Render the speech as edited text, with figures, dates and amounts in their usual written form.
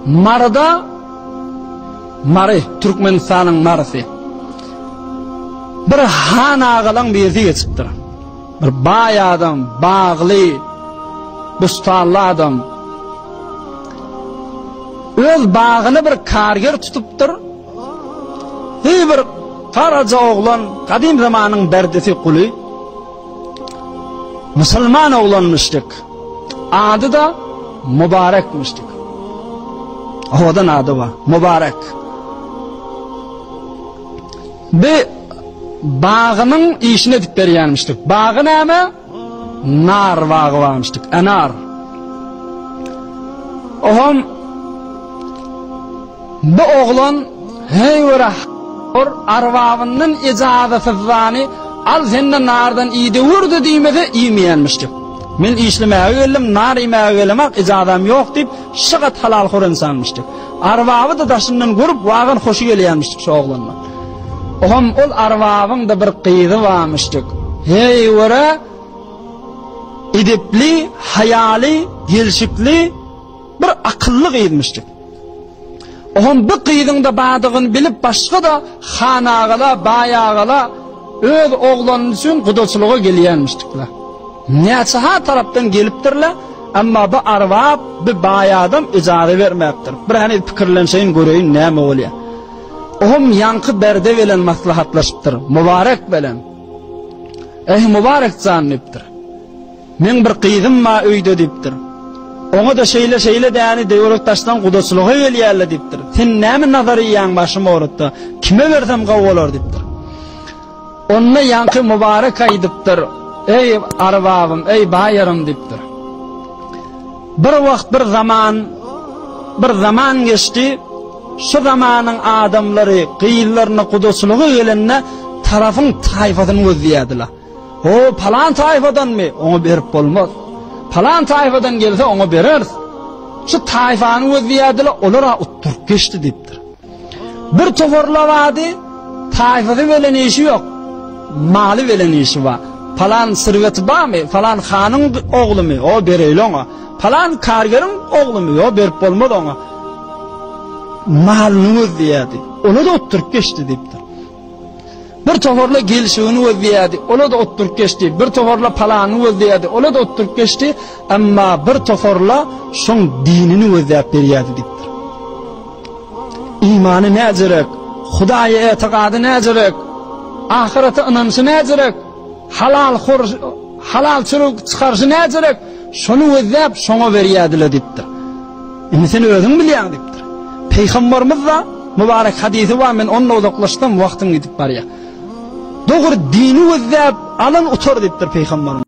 Marada Mari Türkmenistan'ın marisi. Bir han ağalan birisi geçiptir. Bir bay adam, bağlı, bustallı adam. Öz bağını bir karger tutuptur. Bir Karaca oğlan, kadim zamanın derdisi kulu. Müslüman oğlanmıştık. Adı da Mübarekmiştik. Oğlan adı var, Mübarek. Bir bağının işine dip berýänmişdik. Bağı näme? Nar bağı varmıştık, enar. Oham bu oğlan heyvera arvabının icazasızlığını al senden nardan iyide vurdu diýmede iýmeýänmişdik. Men işlemäge geldim, nar imäge gelemek icazam yok deyip şygat halal hor insanmıştık. Arvabı da daşından görüp wagyn hoşy gelýänmişdik şu oğlanla. Oham ol arvabın da bir qyzy varmışdyk. Hey wara edipli, hayali, gelşikli bir akıllı qyzmışdyk. Oham bu qyzyň da badygyny bilip başga da hanagala, bayagala öz oğlanyň üçin gudaçylyga gelýänmişdikler. Näçe ha tarapdan gelipdirler, amma bu arwab bu bay adam ijaza bermepdir. Bir hani pikirlenseň göreýin näme bolýar. Ohum yankı berde bilen maslahatlaşıptır. Mübarek bilen. Mübarek zanniptir. Men bir qyzym ma öýde dipdir. Oňa da şeýle däni döwlet taşdan gudaçylyga gelýärler dipdir. Sen näme nazariýaň başyma oratdy? Kime bersem gaw bolar dipdir. Onna yankı mübarek aýdypdyr. Ey arwabym, ey baýarym dipdir. Bir wagt bir zaman geçti. Şu zamanın adamları qyýyllaryna gudaçylyga gelenne tarafın taýfasyny özleýärdiler. O falan taýfadan mı? Oňa berip bolmaz. Falan taýfadan gelse oňa bereriz. Şu taýfany özleýärdiler, olara utturup geçdi dipdir. Bir toforla wady, taýfasy bilen işi yok. Maly bilen işi var. Falan sirweti barmy? Falan hanyň oglumy? O bereli oňa. Falan kargerin oglumy? O berip bolmaz oňa. Malını özleýärdi. Onu da otturup geçti dipdir. Bir toforla gelişigini özleýärdi. Onu da otturup geçti. Bir toforla palany özleýärdi. Onu da otturup geçti. Amma bir toforla şoň dinini özleýär berýärdi dipdir. İmany näzerek, Hudaýa etiqady näzerek, ahirete inanşy näzerek, halal çürük çykarşy näzerek, şonu özleýär, şoňa berýärdiler dipdir. Indi sen özüň bilýän dipdir. Peygamberimiz da mübarek hadisi var, men onunla uzaklaştım, vaktim gidip barya. Doğru dini özlep alın otur diptir Peygamberimiz.